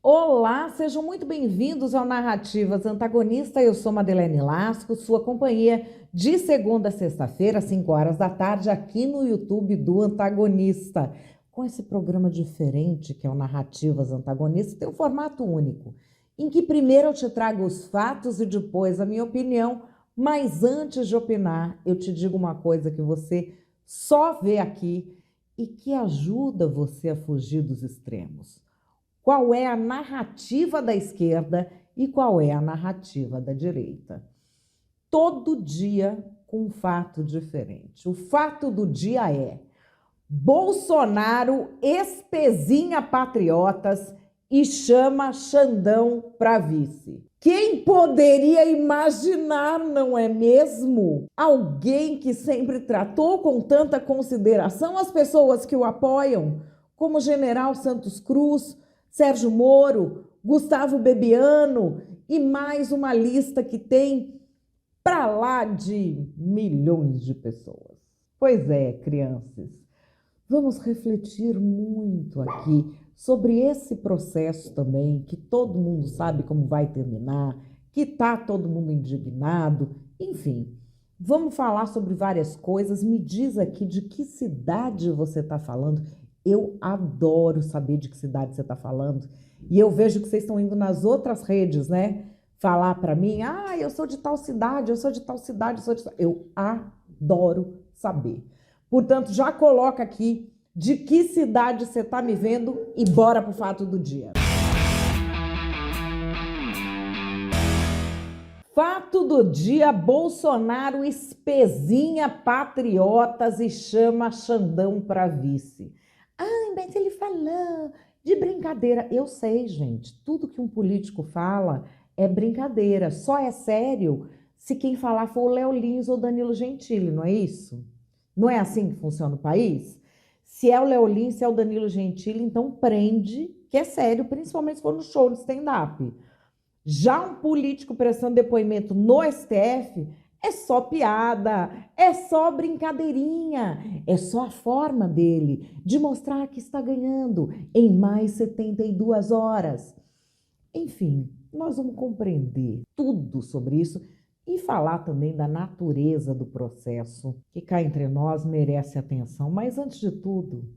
Olá, sejam muito bem-vindos ao Narrativas Antagonista. Eu sou Madeleine Lasco, sua companhia de segunda a sexta-feira, às 5 horas da tarde, aqui no YouTube do Antagonista. Com esse programa diferente, que é o Narrativas Antagonista, tem um formato único, em que primeiro eu te trago os fatos e depois a minha opinião, mas antes de opinar, eu te digo uma coisa que você só vê aqui e que ajuda você a fugir dos extremos. Qual é a narrativa da esquerda e qual é a narrativa da direita. Todo dia com um fato diferente. O fato do dia é: Bolsonaro espezinha patriotas e chama Xandão para vice. Quem poderia imaginar, não é mesmo? Alguém que sempre tratou com tanta consideração as pessoas que o apoiam, como o General Santos Cruz, Sérgio Moro, Gustavo Bebiano e mais uma lista que tem para lá de milhões de pessoas. Pois é, crianças, vamos refletir muito aqui sobre esse processo também, que todo mundo sabe como vai terminar, que está todo mundo indignado, enfim. Vamos falar sobre várias coisas. Me diz aqui de que cidade você está falando. Eu adoro saber de que cidade você está falando. E eu vejo que vocês estão indo nas outras redes, né? Falar para mim, eu sou de tal cidade, eu sou de tal cidade, eu sou de tal... Eu adoro saber. Portanto, já coloca aqui de que cidade você está me vendo e bora pro fato do dia. Fato do dia: Bolsonaro espezinha patriotas e chama Xandão para vice. Mas ele falou de brincadeira. Eu sei, gente, tudo que um político fala é brincadeira. Só é sério se quem falar for o Léo Lins ou Danilo Gentili, não é isso? Não é assim que funciona o país? Se é o Léo Lins, se é o Danilo Gentili, então prende, que é sério, principalmente se for no show de stand-up. Já um político prestando depoimento no STF é só piada, é só brincadeirinha, é só a forma dele de mostrar que está ganhando em mais 72 horas. Enfim, nós vamos compreender tudo sobre isso e falar também da natureza do processo, que cá entre nós merece atenção. Mas antes de tudo,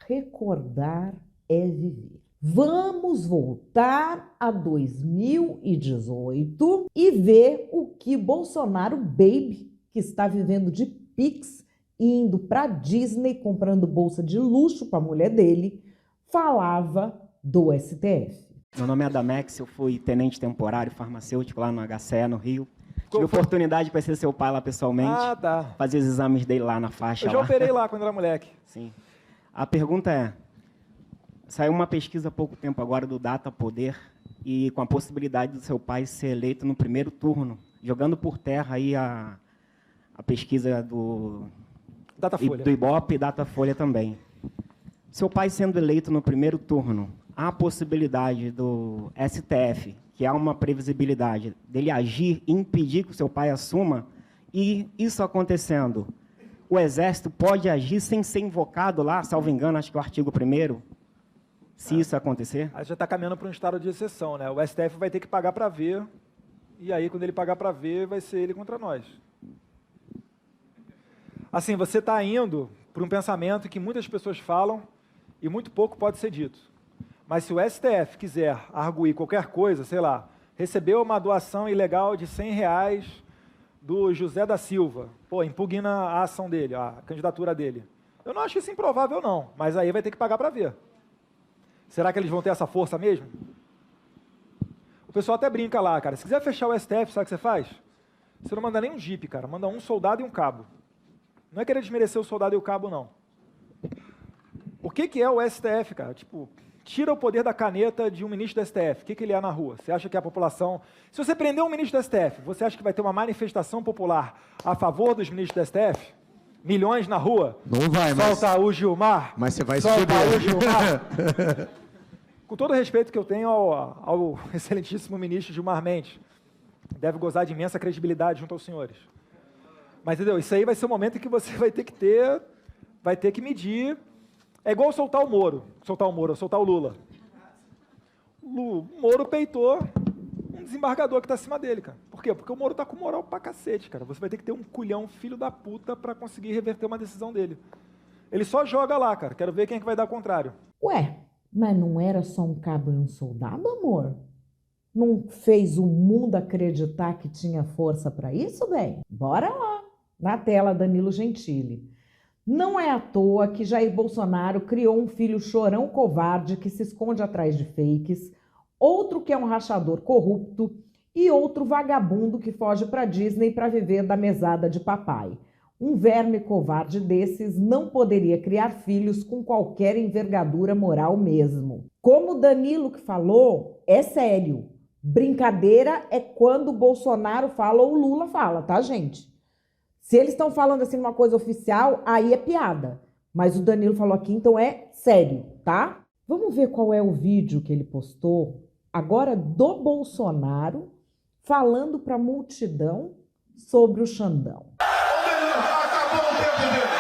recordar é viver. Vamos voltar a 2018 e ver o que Bolsonaro Baby, que está vivendo de Pix e indo para Disney comprando bolsa de luxo para a mulher dele, falava do STF. Meu nome é Adamex, eu fui tenente temporário farmacêutico lá no HCE, no Rio. Tive oportunidade de conhecer seu pai lá pessoalmente. Fazer os exames dele lá na faixa. Eu já operei lá quando era moleque. Sim. A pergunta é: saiu uma pesquisa há pouco tempo agora do Data Poder e com a possibilidade do seu pai ser eleito no primeiro turno, jogando por terra aí a pesquisa do Ibope e Datafolha também. Seu pai sendo eleito no primeiro turno, há a possibilidade do STF, que há uma previsibilidade dele agir e impedir que o seu pai assuma, e isso acontecendo, o Exército pode agir sem ser invocado lá, salvo engano, acho que é o artigo 1º, se isso acontecer? A gente já está caminhando para um estado de exceção, né? O STF vai ter que pagar para ver, e aí, quando ele pagar para ver, vai ser ele contra nós. Assim, você está indo para um pensamento que muitas pessoas falam e muito pouco pode ser dito. Mas se o STF quiser arguir qualquer coisa, sei lá, recebeu uma doação ilegal de R$100 do José da Silva, impugna a ação dele, a candidatura dele. Eu não acho isso improvável, não, mas aí vai ter que pagar para ver. Será que eles vão ter essa força mesmo? O pessoal até brinca lá, cara. Se quiser fechar o STF, sabe o que você faz? Você não manda nem um jipe, cara. Manda um soldado e um cabo. Não é querer desmerecer o soldado e o cabo, não. O que é o STF, cara? Tipo, tira o poder da caneta de um ministro do STF. O que ele é na rua? Você acha que a população... Se você prender um ministro do STF, você acha que vai ter uma manifestação popular a favor dos ministros do STF? Milhões na rua? Não vai, Solta o Gilmar. Mas você vai se Solta fuder. o Gilmar. Com todo o respeito que eu tenho ao excelentíssimo ministro Gilmar Mendes, deve gozar de imensa credibilidade junto aos senhores. Mas, entendeu? Isso aí vai ser o momento em que você vai ter que medir. É igual soltar o Moro, soltar o Lula. o Moro peitou um desembargador que tá acima dele, cara. Por quê? Porque o Moro tá com moral pra cacete, cara. Você vai ter que ter um culhão filho da puta pra conseguir reverter uma decisão dele. Ele só joga lá, cara. Quero ver quem é que vai dar o contrário. Ué, mas não era só um cabo e um soldado, amor? Não fez o mundo acreditar que tinha força para isso, bem? Bora lá. Na tela, Danilo Gentili. Não é à toa que Jair Bolsonaro criou um filho chorão covarde que se esconde atrás de fakes, outro que é um rachador corrupto e outro vagabundo que foge para Disney para viver da mesada de papai. Um verme covarde desses não poderia criar filhos com qualquer envergadura moral mesmo. Como o Danilo que falou, é sério. Brincadeira é quando o Bolsonaro fala ou o Lula fala, tá, gente? Se eles estão falando assim uma coisa oficial, aí é piada. Mas o Danilo falou aqui, então é sério, tá? Vamos ver qual é o vídeo que ele postou agora do Bolsonaro falando para a multidão sobre o Xandão. Acabou o tempo dele.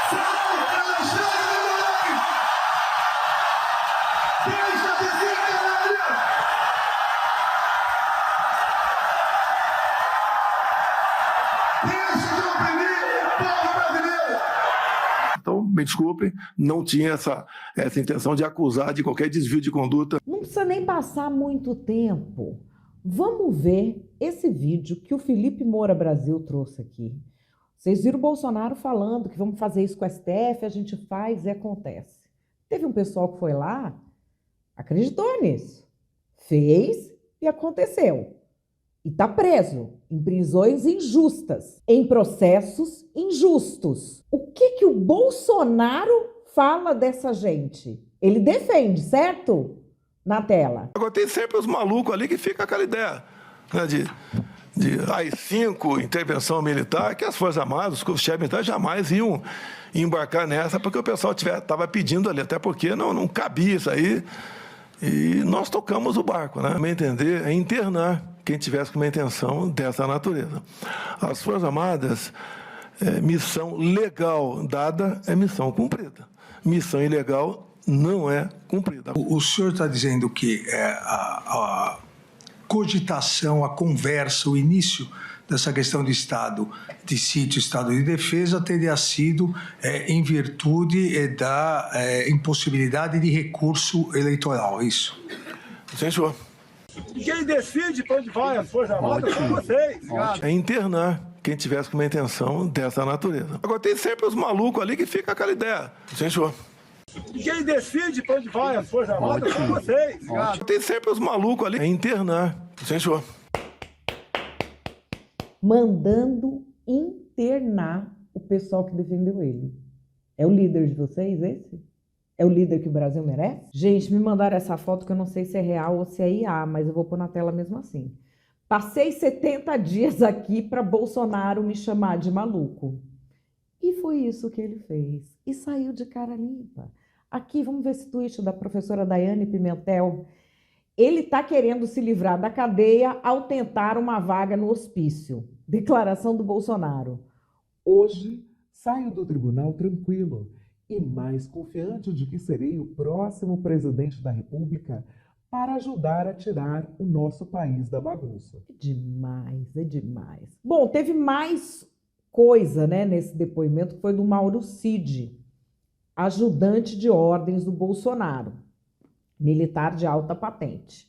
Salve Alexandre Moraes! Deixa de ser canalha! Deixa de oprimir o povo brasileiro! Então, me desculpem, não tinha essa intenção de acusar de qualquer desvio de conduta. Não precisa nem passar muito tempo. Vamos ver esse vídeo que o Felipe Moura Brasil trouxe aqui. Vocês viram o Bolsonaro falando que vamos fazer isso com o STF, a gente faz e acontece. Teve um pessoal que foi lá, acreditou nisso, fez e aconteceu. E está preso em prisões injustas, em processos injustos. O que o Bolsonaro fala dessa gente? Ele defende, certo? Na tela. Agora tem sempre os malucos ali que fica aquela ideia, né, de AI-5, intervenção militar, que as Forças Armadas, os chefes militares jamais iam embarcar nessa, porque o pessoal estava pedindo ali, até porque não cabia isso aí. E nós tocamos o barco, né? A meu entender, é internar quem tivesse com uma intenção dessa natureza. As Forças Armadas, missão legal dada é missão cumprida. Missão ilegal não é cumprida. O senhor está dizendo que a cogitação, a conversa, o início dessa questão de estado de sítio, estado de defesa, teria sido em virtude da impossibilidade de recurso eleitoral, é isso? Sim, senhor. Quem decide para onde vai as Forças Armadas são vocês. É internar quem tivesse com uma intenção dessa natureza. Agora tem sempre os malucos ali que fica aquela ideia. Sim, senhor. Quem decide para onde vai as Forças Armadas são vocês. Tem sempre os malucos ali. É internar. Sim, senhor. Mandando internar o pessoal que defendeu ele. É o líder de vocês, esse? É o líder que o Brasil merece? Gente, me mandaram essa foto que eu não sei se é real ou se é IA, mas eu vou pôr na tela mesmo assim. Passei 70 dias aqui para Bolsonaro me chamar de maluco. E foi isso que ele fez. E saiu de cara limpa. Aqui, vamos ver esse tweet da professora Daiane Pimentel. Ele está querendo se livrar da cadeia ao tentar uma vaga no hospício. Declaração do Bolsonaro. Hoje, saio do tribunal tranquilo e mais confiante de que serei o próximo presidente da República para ajudar a tirar o nosso país da bagunça. É demais, é demais. Bom, teve mais coisa, né, nesse depoimento, que foi do Mauro Cid, ajudante de ordens do Bolsonaro, militar de alta patente.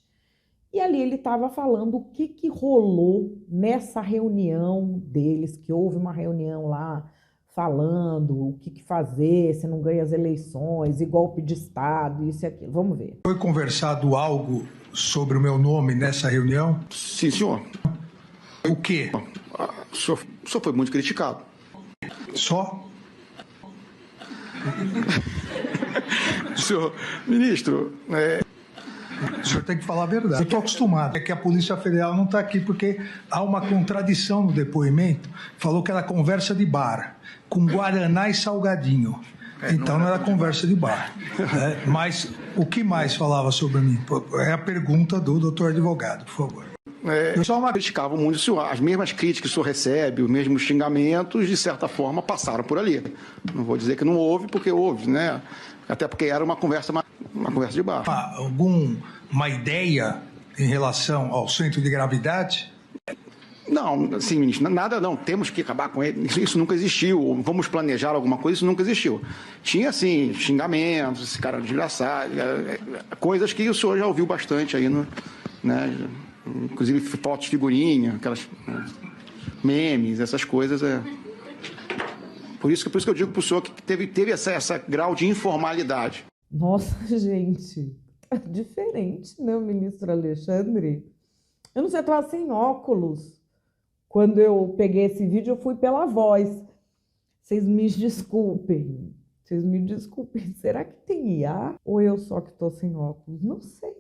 E ali ele estava falando o que rolou nessa reunião deles, que houve uma reunião lá falando o que fazer, se não ganha as eleições, e golpe de Estado, isso e aquilo. Vamos ver. Foi conversado algo sobre o meu nome nessa reunião? Sim, senhor. O quê? O senhor foi muito criticado. Só? Senhor ministro, O senhor tem que falar a verdade. Eu estou acostumado. É que a Polícia Federal não está aqui porque há uma contradição no depoimento. Falou que era conversa de bar, com guaraná e salgadinho. Então não era conversa de bar. Mas o que mais falava sobre mim? É a pergunta do doutor advogado, por favor. Criticavam muito o senhor. As mesmas críticas que o senhor recebe, os mesmos xingamentos, de certa forma, passaram por ali. Não vou dizer que não houve, porque houve, né? Até porque era uma conversa de bar. Alguma ideia em relação ao centro de gravidade? Não, sim, ministro, nada não. Temos que acabar com ele. Isso nunca existiu. Vamos planejar alguma coisa, isso nunca existiu. Tinha, assim, xingamentos, esse cara desgraçado, coisas que o senhor já ouviu bastante aí, né? Inclusive fotos, figurinha, aquelas memes, essas coisas. Por isso que eu digo para o senhor que teve essa grau de informalidade. Nossa, gente, tá diferente, né, o ministro Alexandre? Eu não sei, eu estava sem óculos. Quando eu peguei esse vídeo, eu fui pela voz. Vocês me desculpem. Será que tem IA? Ou eu só que estou sem óculos? Não sei.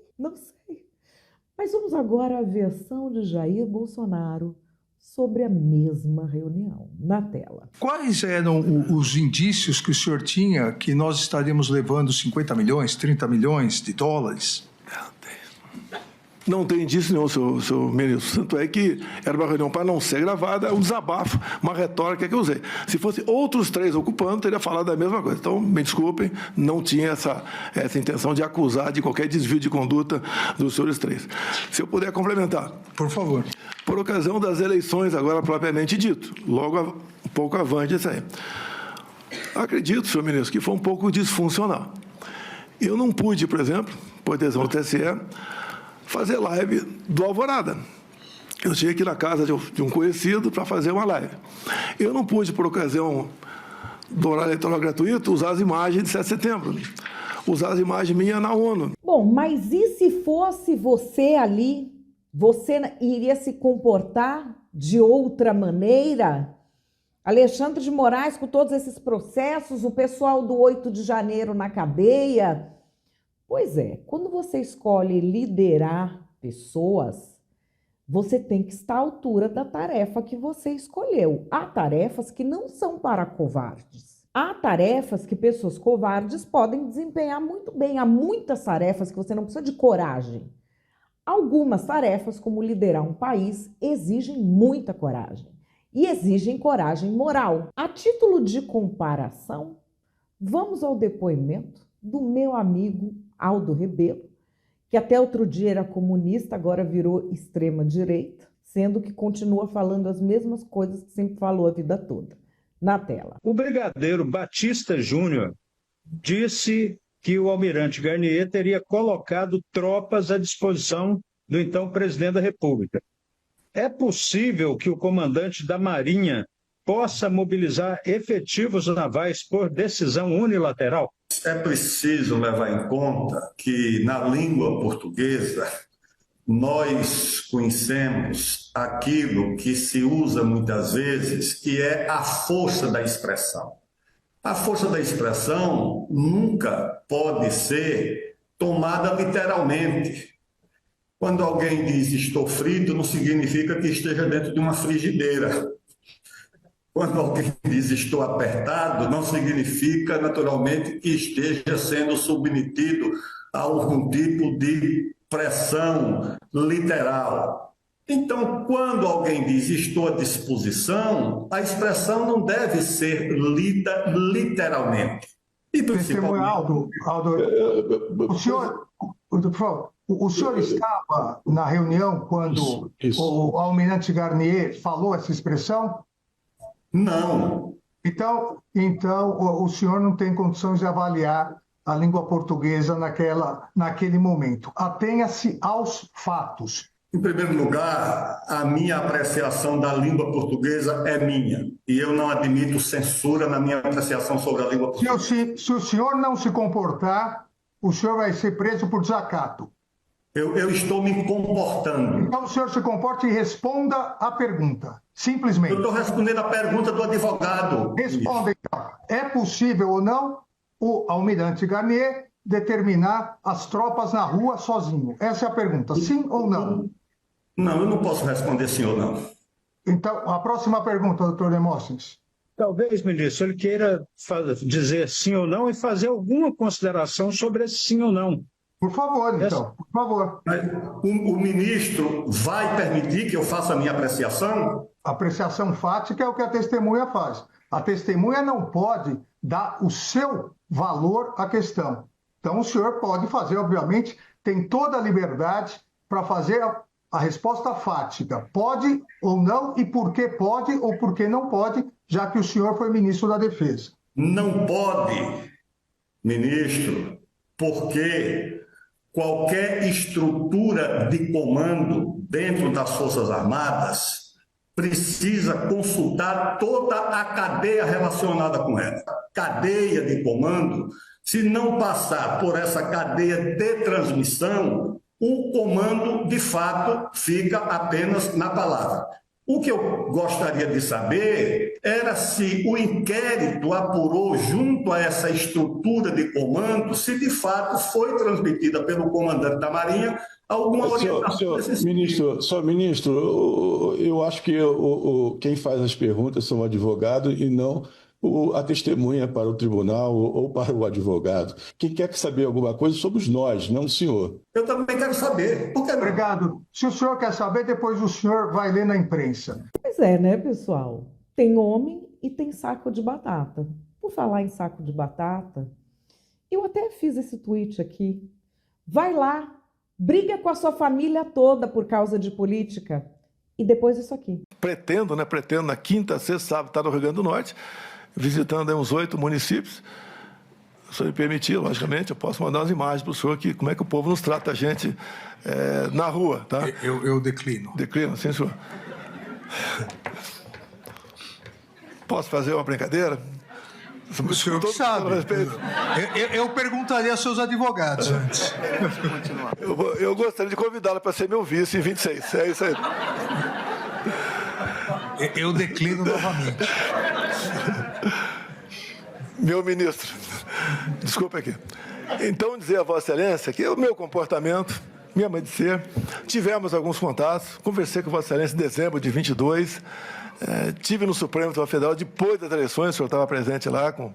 Mas vamos agora à versão de Jair Bolsonaro sobre a mesma reunião. Na tela. Quais eram os indícios que o senhor tinha que nós estaríamos levando 50 milhões, 30 milhões de dólares? Não tem indício nenhum, seu ministro. Tanto é que era uma reunião para não ser gravada, um desabafo, uma retórica que eu usei. Se fosse outros 3 ocupando, teria falado a mesma coisa. Então, me desculpem, não tinha essa intenção de acusar de qualquer desvio de conduta dos senhores 3. Se eu puder complementar. Por favor. Por ocasião das eleições, agora propriamente dito, logo um pouco avante isso aí. Acredito, senhor ministro, que foi um pouco disfuncional. Eu não pude, por exemplo, por decisão do TSE, fazer live do Alvorada. Eu tinha que ir na casa de um conhecido para fazer uma live. Eu não pude, por ocasião do horário eleitoral gratuito, usar as imagens de 7 de setembro. Usar as imagens minhas na ONU. Bom, mas e se fosse você ali? Você iria se comportar de outra maneira? Alexandre de Moraes, com todos esses processos, o pessoal do 8 de janeiro na cadeia. Pois é, quando você escolhe liderar pessoas, você tem que estar à altura da tarefa que você escolheu. Há tarefas que não são para covardes. Há tarefas que pessoas covardes podem desempenhar muito bem. Há muitas tarefas que você não precisa de coragem. Algumas tarefas, como liderar um país, exigem muita coragem. E exigem coragem moral. A título de comparação, vamos ao depoimento do meu amigo Aldo Rebelo, que até outro dia era comunista, agora virou extrema-direita, sendo que continua falando as mesmas coisas que sempre falou a vida toda. Na tela. O brigadeiro Batista Júnior disse que o almirante Garnier teria colocado tropas à disposição do então presidente da República. É possível que o comandante da Marinha possa mobilizar efetivos navais por decisão unilateral? É preciso levar em conta que, na língua portuguesa, nós conhecemos aquilo que se usa muitas vezes, que é a força da expressão. A força da expressão nunca pode ser tomada literalmente. Quando alguém diz estou frito, não significa que esteja dentro de uma frigideira. Quando alguém diz estou apertado, não significa, naturalmente, que esteja sendo submetido a algum tipo de pressão literal. Então, quando alguém diz estou à disposição, a expressão não deve ser lida literalmente. E principalmente... Aldo, o senhor estava na reunião quando o almirante Garnier falou essa expressão? Não. Então, o senhor não tem condições de avaliar a língua portuguesa naquele momento. Atenha-se aos fatos. Em primeiro lugar, a minha apreciação da língua portuguesa é minha. E eu não admito censura na minha apreciação sobre a língua portuguesa. Se o senhor não se comportar, o senhor vai ser preso por desacato. Eu estou me comportando. Então o senhor se comporte e responda a pergunta. Simplesmente. Eu estou respondendo a pergunta do advogado. Responda, então. É possível ou não o almirante Garnier determinar as tropas na rua sozinho? Essa é a pergunta. Sim ou não? Não, eu não posso responder sim ou não. Então, a próxima pergunta, doutor Demóstenes. Talvez, ministro, ele queira dizer sim ou não e fazer alguma consideração sobre esse sim ou não. Por favor, então, por favor. O ministro vai permitir que eu faça a minha apreciação? A apreciação fática é o que a testemunha faz. A testemunha não pode dar o seu valor à questão. Então, o senhor pode fazer, obviamente, tem toda a liberdade para fazer a resposta fática. Pode ou não, e por que pode ou por que não pode, já que o senhor foi ministro da Defesa. Não pode, ministro, porque qualquer estrutura de comando dentro das Forças Armadas precisa consultar toda a cadeia relacionada com ela. Cadeia de comando, se não passar por essa cadeia de transmissão, o comando, de fato, fica apenas na palavra. O que eu gostaria de saber era se o inquérito apurou junto a essa estrutura de comando, se de fato foi transmitida pelo comandante da Marinha alguma orientação. Ministro, eu acho que quem faz as perguntas são o advogado e não a testemunha para o tribunal ou para o advogado. Quem quer saber alguma coisa somos nós, não o senhor. Eu também quero saber. Obrigado. Se o senhor quer saber, depois o senhor vai ler na imprensa. Pois é, né, pessoal? Tem homem e tem saco de batata. Por falar em saco de batata, eu até fiz esse tweet aqui. Vai lá, briga com a sua família toda por causa de política. E depois isso aqui. Pretendo na quinta, sexta, sábado, estar no Rio Grande do Norte, visitando aí uns 8 municípios. Se o senhor me permitir, logicamente, eu posso mandar umas imagens para o senhor aqui, como é que o povo nos trata a gente na rua, tá? Eu declino. Declino, sim, senhor. Posso fazer uma brincadeira? O senhor que sabe. Eu perguntaria aos seus advogados antes. Eu gostaria de convidá-la para ser meu vice em 26. É isso aí. Eu declino novamente. Meu ministro, desculpa aqui. Então, dizer a Vossa Excelência que o meu comportamento, minha mãe de ser, tivemos alguns contatos, conversei com Vossa Excelência em dezembro de 22, tive no Supremo Tribunal Federal, depois das eleições, o senhor estava presente lá com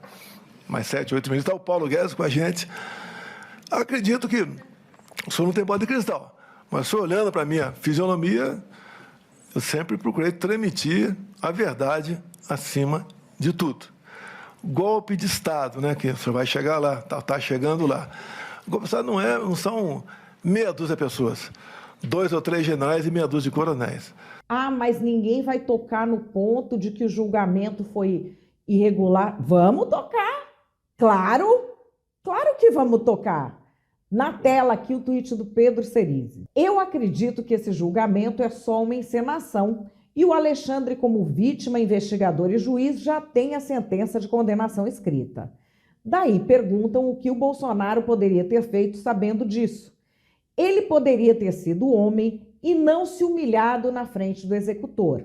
mais 7, 8 ministros, está o Paulo Guedes com a gente. Acredito que o senhor não tem bola de cristal, mas o senhor olhando para a minha fisionomia, eu sempre procurei transmitir a verdade acima de tudo. Golpe de Estado, né, que o senhor vai chegar lá, está chegando lá. O golpe de Estado não são meia dúzia de pessoas, 2 ou 3 generais e meia dúzia de coronéis. Ah, mas ninguém vai tocar no ponto de que o julgamento foi irregular. Vamos tocar, claro que vamos tocar. Na tela aqui o tweet do Pedro Cerise. Eu acredito que esse julgamento é só uma encenação e o Alexandre, como vítima, investigador e juiz, já tem a sentença de condenação escrita. Daí perguntam o que o Bolsonaro poderia ter feito sabendo disso. Ele poderia ter sido homem e não se humilhado na frente do executor.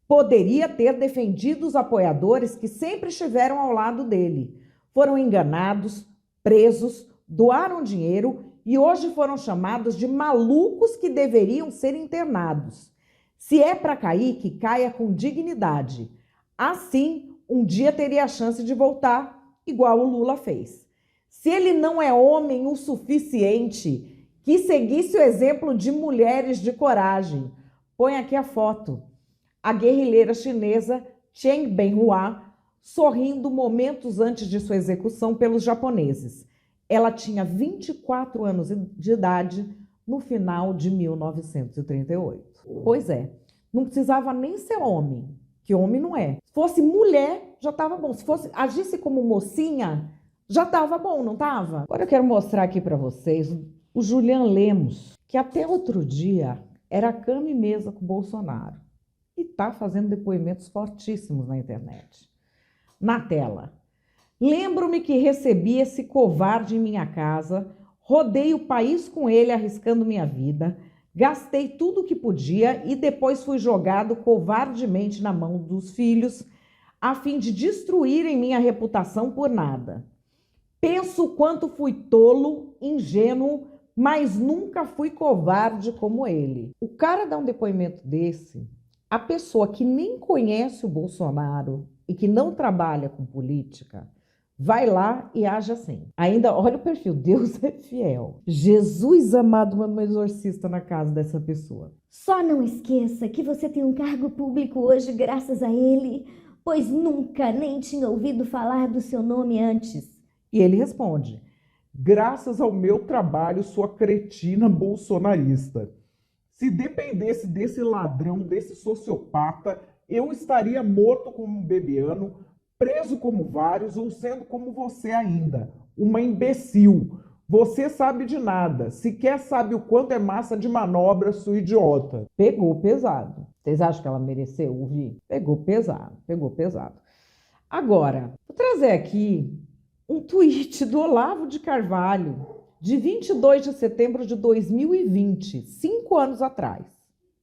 Poderia ter defendido os apoiadores que sempre estiveram ao lado dele. Foram enganados, presos, doaram dinheiro e hoje foram chamados de malucos que deveriam ser internados. Se é para cair, que caia com dignidade. Assim, um dia teria a chance de voltar, igual o Lula fez. Se ele não é homem o suficiente, que seguisse o exemplo de mulheres de coragem. Põe aqui a foto. A guerrilheira chinesa Chen Benhua sorrindo momentos antes de sua execução pelos japoneses. Ela tinha 24 anos de idade no final de 1938. Pois é, não precisava nem ser homem, que homem não é. Se fosse mulher, já estava bom. Se fosse agisse como mocinha, já estava bom, não estava? Agora eu quero mostrar aqui para vocês o Julian Lemos, que até outro dia era cama e mesa com o Bolsonaro e está fazendo depoimentos fortíssimos na internet. Na tela. Lembro-me que recebi esse covarde em minha casa, rodei o país com ele arriscando minha vida, gastei tudo o que podia e depois fui jogado covardemente na mão dos filhos a fim de destruírem minha reputação por nada. Penso quanto fui tolo, ingênuo, mas nunca fui covarde como ele. O cara dá um depoimento desse, a pessoa que nem conhece o Bolsonaro e que não trabalha com política, vai lá e age assim. Ainda, olha o perfil, Deus é fiel. Jesus amado, manda um exorcista na casa dessa pessoa. Só não esqueça que você tem um cargo público hoje graças a ele. pois nunca nem tinha ouvido falar do seu nome antes. E ele responde: graças ao meu trabalho, sua cretina bolsonarista. Se dependesse desse ladrão, desse sociopata, eu estaria morto como um Bebiano, preso como vários ou sendo como você ainda, uma imbecil. Você sabe de nada, sequer sabe o quanto é massa de manobra, sua idiota. Pegou pesado. Vocês acham que ela mereceu ouvir? Pegou pesado, pegou pesado. Agora, vou trazer aqui um tweet do Olavo de Carvalho, de 22 de setembro de 2020, 5 anos atrás,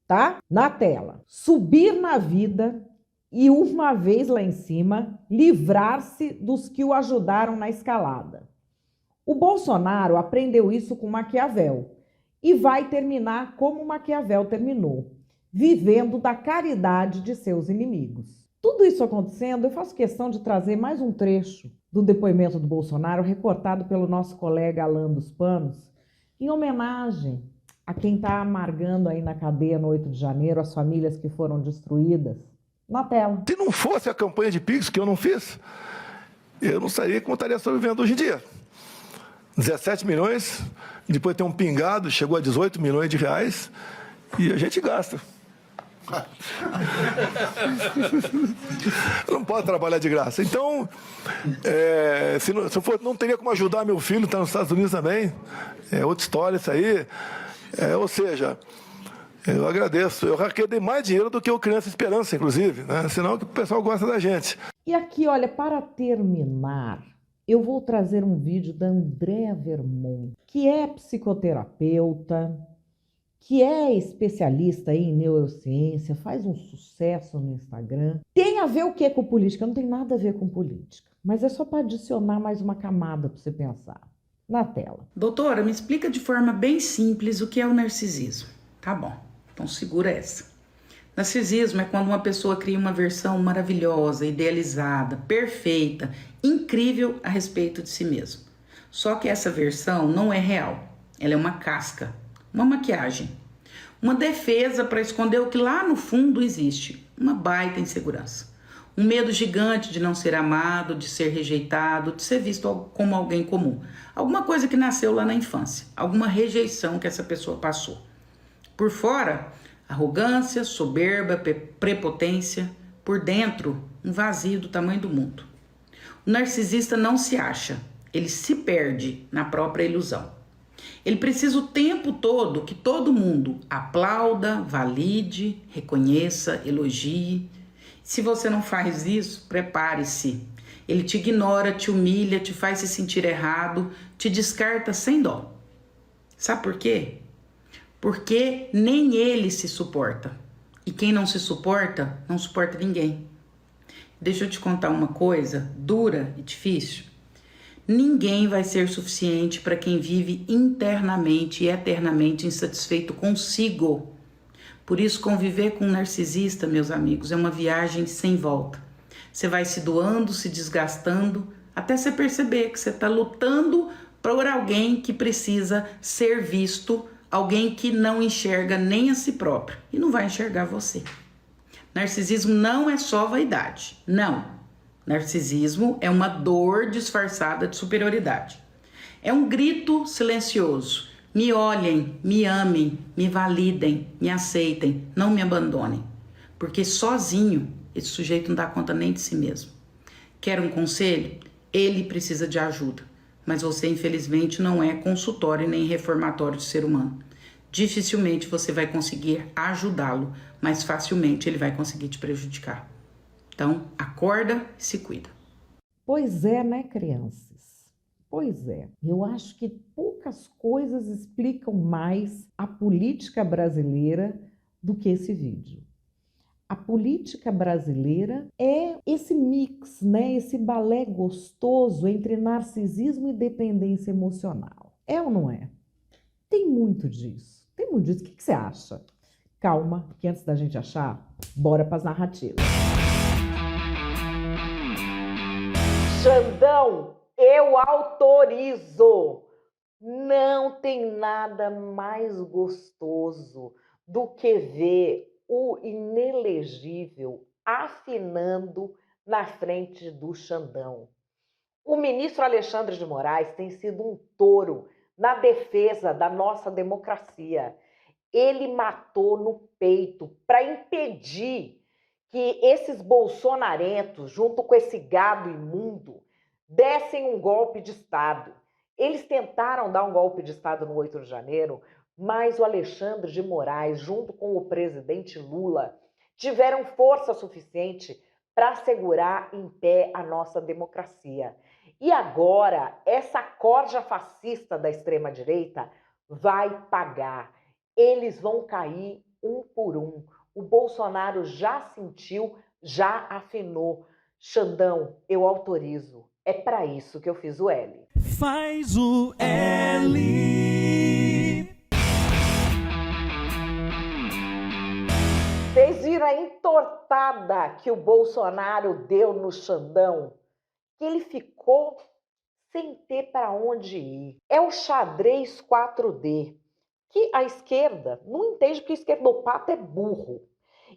tá? Na tela. Subir na vida e, uma vez lá em cima, livrar-se dos que o ajudaram na escalada. O Bolsonaro aprendeu isso com Maquiavel e vai terminar como Maquiavel terminou, vivendo da caridade de seus inimigos. Tudo isso acontecendo, eu faço questão de trazer mais um trecho do depoimento do Bolsonaro, recortado pelo nosso colega Alan dos Panos, em homenagem a quem está amargando aí na cadeia no 8 de janeiro, as famílias que foram destruídas. Na tela. Se não fosse a campanha de Pix que eu não fiz, eu não estaria como estaria sobrevivendo hoje em dia. 17 milhões, depois tem um pingado, chegou a 18 milhões de reais e a gente gasta. Não pode trabalhar de graça. Então, se eu for, não teria como ajudar meu filho, está nos Estados Unidos também. É outra história isso aí. Ou seja, eu agradeço. Eu arrecadei mais dinheiro do que o Criança Esperança, inclusive, né? Senão que o pessoal gosta da gente. E aqui, olha, para terminar, eu vou trazer um vídeo da Andréa Vermont, que é psicoterapeuta, que é especialista em neurociência, faz um sucesso no Instagram. Tem a ver o que com política? Não tem nada a ver com política, mas é só para adicionar mais uma camada para você pensar. Na tela. Doutora, me explica de forma bem simples o que é o narcisismo. Tá bom, então segura essa. Narcisismo é quando uma pessoa cria uma versão maravilhosa, idealizada, perfeita, incrível a respeito de si mesmo. Só que essa versão não é real, ela é uma casca, uma maquiagem, uma defesa para esconder o que lá no fundo existe, uma baita insegurança. Um medo gigante de não ser amado, de ser rejeitado, de ser visto como alguém comum. Alguma coisa que nasceu lá na infância, alguma rejeição que essa pessoa passou. Por fora, arrogância, soberba, prepotência. Por dentro, um vazio do tamanho do mundo. O narcisista não se acha, ele se perde na própria ilusão. Ele precisa o tempo todo que todo mundo aplauda, valide, reconheça, elogie. Se você não faz isso, prepare-se. Ele te ignora, te humilha, te faz se sentir errado, te descarta sem dó. Sabe por quê? Porque nem ele se suporta. E quem não se suporta, não suporta ninguém. Deixa eu te contar uma coisa dura e difícil. Ninguém vai ser suficiente para quem vive internamente e eternamente insatisfeito consigo. Por isso, conviver com um narcisista, meus amigos, é uma viagem sem volta. Você vai se doando, se desgastando, até você perceber que você está lutando por alguém que precisa ser visto, alguém que não enxerga nem a si próprio e não vai enxergar você. Narcisismo não é só vaidade, não. Narcisismo é uma dor disfarçada de superioridade. É um grito silencioso. Me olhem, me amem, me validem, me aceitem, não me abandonem. Porque sozinho esse sujeito não dá conta nem de si mesmo. Quer um conselho? Ele precisa de ajuda. Mas você, infelizmente, não é consultório nem reformatório de ser humano. Dificilmente você vai conseguir ajudá-lo, mas facilmente ele vai conseguir te prejudicar. Então, acorda e se cuida. Pois é, né, crianças? Pois é. Eu acho que poucas coisas explicam mais a política brasileira do que esse vídeo. A política brasileira é esse mix, né? Esse balé gostoso entre narcisismo e dependência emocional. É ou não é? Tem muito disso. Tem muito disso. O que você acha? Calma, que antes da gente achar, bora para as narrativas. Xandão, eu autorizo. Não tem nada mais gostoso do que ver o inelegível afinando na frente do Xandão. O ministro Alexandre de Moraes tem sido um touro na defesa da nossa democracia. Ele matou no peito para impedir que esses bolsonarentos, junto com esse gado imundo, dessem um golpe de Estado. Eles tentaram dar um golpe de Estado no 8 de janeiro, mas o Alexandre de Moraes, junto com o presidente Lula, tiveram força suficiente para segurar em pé a nossa democracia. E agora, essa corja fascista da extrema-direita vai pagar. Eles vão cair um por um. O Bolsonaro já sentiu, já afinou. Xandão, eu autorizo. É para isso que eu fiz o L. Faz o L. Vocês viram a entortada que o Bolsonaro deu no Xandão? Que ele ficou sem ter para onde ir. É o xadrez 4D, que a esquerda não entende porque o esquerdopata é burro.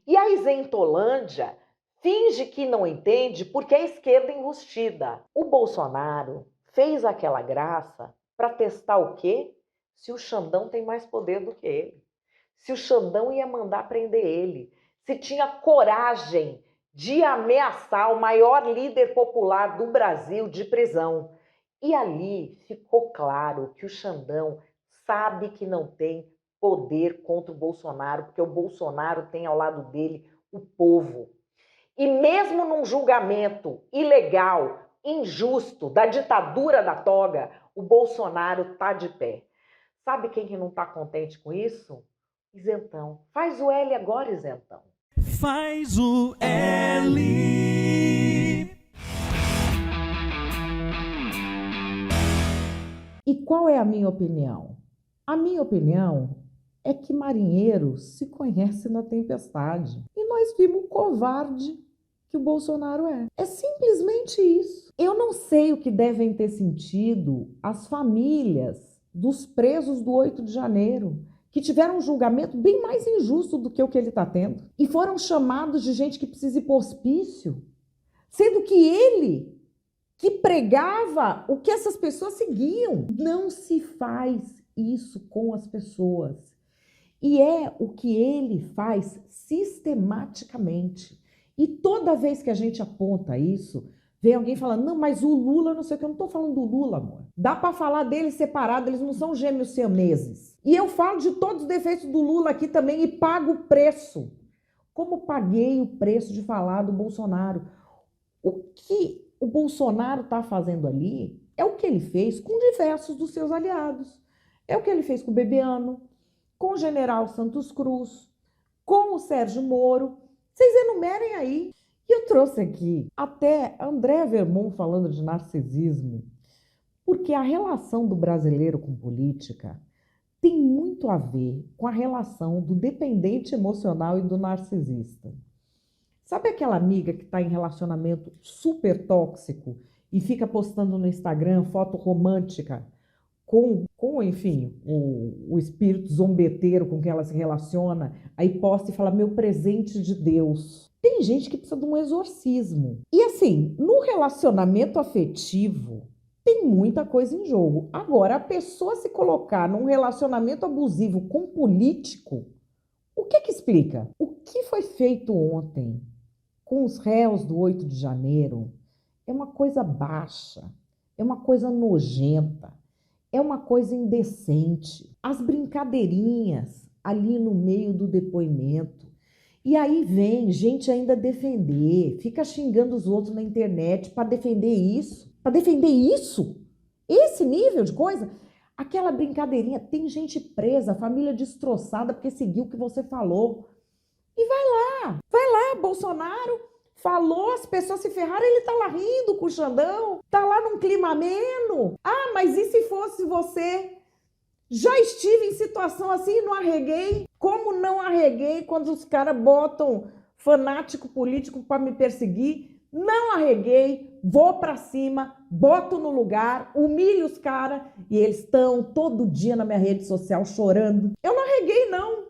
E a isentolândia finge que não entende porque a esquerda é enrustida. O Bolsonaro fez aquela graça para testar o quê? Se o Xandão tem mais poder do que ele. Se o Xandão ia mandar prender ele. Se tinha coragem de ameaçar o maior líder popular do Brasil de prisão. E ali ficou claro que o Xandão sabe que não tem poder contra o Bolsonaro, porque o Bolsonaro tem ao lado dele o povo. E mesmo num julgamento ilegal, injusto, da ditadura da toga, o Bolsonaro está de pé. Sabe quem que não está contente com isso? Isentão. Faz o L agora, Isentão. Faz o L. E qual é a minha opinião? A minha opinião é que marinheiro se conhece na tempestade. E nós vimos o covarde que o Bolsonaro é. É simplesmente isso. Eu não sei o que devem ter sentido as famílias dos presos do 8 de janeiro, que tiveram um julgamento bem mais injusto do que o que ele está tendo. E foram chamados de gente que precisa ir para o hospício, sendo que ele, que pregava o que essas pessoas seguiam. Não se faz isso com as pessoas. E é o que ele faz sistematicamente. E toda vez que a gente aponta isso, vem alguém falando, não, mas o Lula, não sei o que, eu não estou falando do Lula, amor. Dá para falar deles separado, eles não são gêmeos siameses. E eu falo de todos os defeitos do Lula aqui também e pago o preço. Como paguei o preço de falar do Bolsonaro. O que o Bolsonaro está fazendo ali é o que ele fez com diversos dos seus aliados. É o que ele fez com o Bebiano, com o general Santos Cruz, com o Sérgio Moro. Vocês enumerem aí. E eu trouxe aqui até André Vermont falando de narcisismo, porque a relação do brasileiro com política tem muito a ver com a relação do dependente emocional e do narcisista. Sabe aquela amiga que está em relacionamento super tóxico e fica postando no Instagram foto romântica com enfim, o espírito zombeteiro com que ela se relaciona, aí posta e fala, meu presente de Deus. Tem gente que precisa de um exorcismo. E assim, no relacionamento afetivo, tem muita coisa em jogo. Agora, a pessoa se colocar num relacionamento abusivo com político, o que explica? O que foi feito ontem com os réus do 8 de janeiro é uma coisa baixa, é uma coisa nojenta, é uma coisa indecente. As brincadeirinhas ali no meio do depoimento. E aí vem gente ainda defender, fica xingando os outros na internet para defender isso. Para defender isso? Esse nível de coisa? Aquela brincadeirinha, tem gente presa, família destroçada porque seguiu o que você falou. E vai lá, Bolsonaro falou, as pessoas se ferraram, ele tá lá rindo com o Xandão, tá lá num clima ameno. Ah, mas e se fosse você? Já estive em situação assim e não arreguei. Como não arreguei quando os caras botam fanático político para me perseguir? Não arreguei, vou para cima, boto no lugar, humilho os caras e eles estão todo dia na minha rede social chorando. Eu não arreguei, não.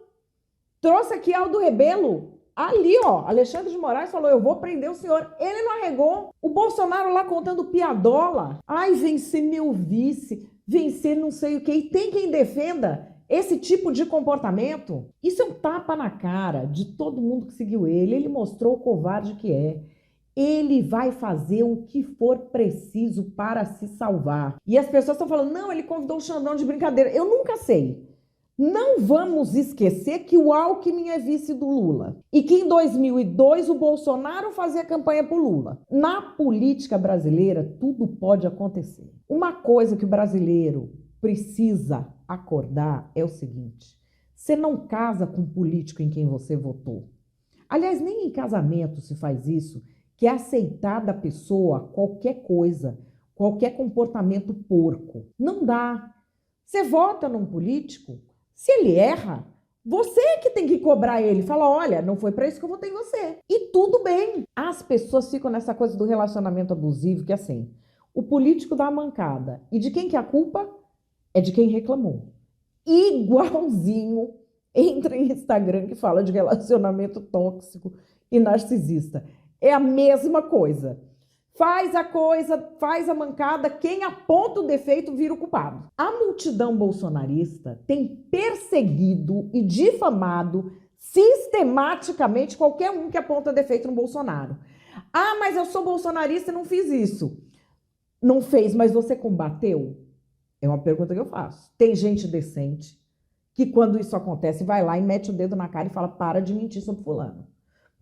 Trouxe aqui Aldo Rebelo, Ali, ó, Alexandre de Moraes falou, eu vou prender o senhor. Ele não arregou. O Bolsonaro lá contando piadola. Ai, vencer meu vice, vencer não sei o quê. E tem quem defenda esse tipo de comportamento. Isso é um tapa na cara de todo mundo que seguiu ele. Ele mostrou o covarde que é. Ele vai fazer o que for preciso para se salvar. E as pessoas estão falando, não, ele convidou o Xandão de brincadeira. Eu nunca sei. Não vamos esquecer que o Alckmin é vice do Lula e que em 2002 o Bolsonaro fazia campanha para o Lula. Na política brasileira, tudo pode acontecer. Uma coisa que o brasileiro precisa acordar é o seguinte: você não casa com um político em quem você votou. Aliás, nem em casamento se faz isso, que é aceitar da pessoa qualquer coisa, qualquer comportamento porco. Não dá. Você vota num político, se ele erra, você é que tem que cobrar ele. Fala, olha, não foi para isso que eu votei em você. E tudo bem. As pessoas ficam nessa coisa do relacionamento abusivo, que é assim, o político dá a mancada. E de quem que é a culpa? É de quem reclamou. Igualzinho entra em Instagram que fala de relacionamento tóxico e narcisista. É a mesma coisa. Faz a coisa, faz a mancada, quem aponta o defeito vira o culpado. A multidão bolsonarista tem perseguido e difamado sistematicamente qualquer um que aponta defeito no Bolsonaro. Ah, mas eu sou bolsonarista e não fiz isso. Não fez, mas você combateu? É uma pergunta que eu faço. Tem gente decente que quando isso acontece vai lá e mete o dedo na cara e fala, para de mentir sobre fulano.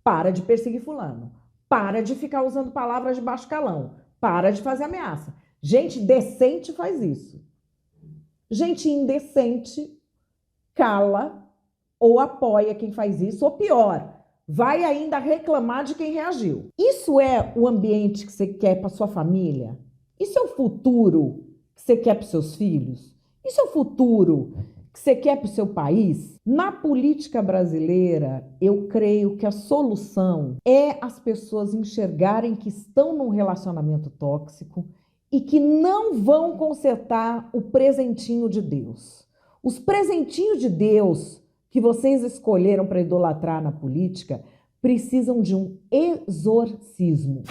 Para de perseguir fulano. Para de ficar usando palavras de baixo calão. Para de fazer ameaça. Gente decente faz isso. Gente indecente cala ou apoia quem faz isso, ou pior, vai ainda reclamar de quem reagiu. Isso é o ambiente que você quer para sua família? Isso é o futuro que você quer para seus filhos? Isso é o futuro que você quer para o seu país? Na política brasileira, eu creio que a solução é as pessoas enxergarem que estão num relacionamento tóxico e que não vão consertar o presentinho de Deus. Os presentinhos de Deus que vocês escolheram para idolatrar na política precisam de um exorcismo.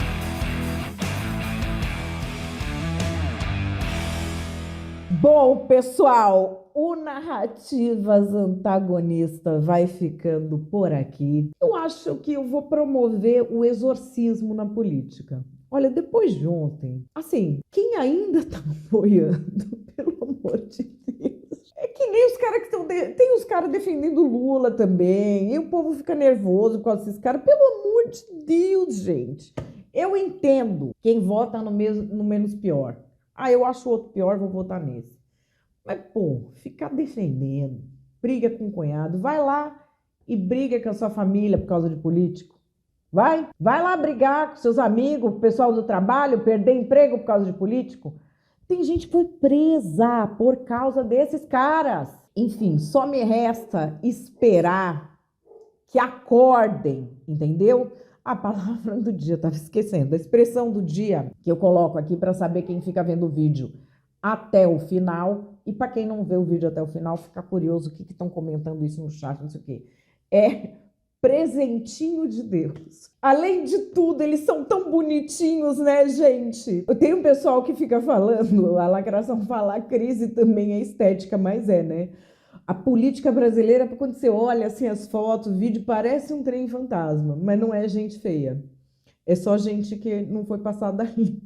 Bom, pessoal, o Narrativas Antagonista vai ficando por aqui. Eu acho que eu vou promover o exorcismo na política. Olha, depois de ontem, assim, quem ainda tá apoiando, pelo amor de Deus, é que nem os caras que estão... Tem os caras defendendo Lula também, e o povo fica nervoso por causa desses caras. Pelo amor de Deus, gente. Eu entendo quem vota no menos pior. Ah, eu acho o outro pior, vou votar nesse. Mas, pô, ficar defendendo, briga com o cunhado, vai lá e briga com a sua família por causa de político. Vai lá brigar com seus amigos, o pessoal do trabalho, perder emprego por causa de político. Tem gente que foi presa por causa desses caras. Enfim, só me resta esperar que acordem, entendeu? A palavra do dia, estava esquecendo. A expressão do dia que eu coloco aqui para saber quem fica vendo o vídeo até o final. E para quem não vê o vídeo até o final, fica curioso o que estão comentando isso no chat, não sei o quê. É presentinho de Deus. Além de tudo, eles são tão bonitinhos, né, gente? Tem um pessoal que fica falando, a lacração fala, a crise também é estética, mas é, né? A política brasileira, quando você olha assim as fotos, o vídeo, parece um trem fantasma, mas não é gente feia. É só gente que não foi passada ali.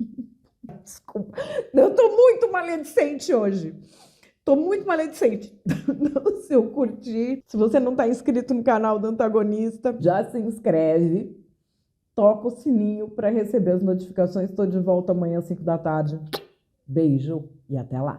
Desculpa. Eu tô muito maledicente hoje. Tô muito maledicente. Então, se eu curtir, se você não tá inscrito no canal do Antagonista, já se inscreve. Toca o sininho para receber as notificações. Estou de volta amanhã às 5 da tarde. Beijo e até lá.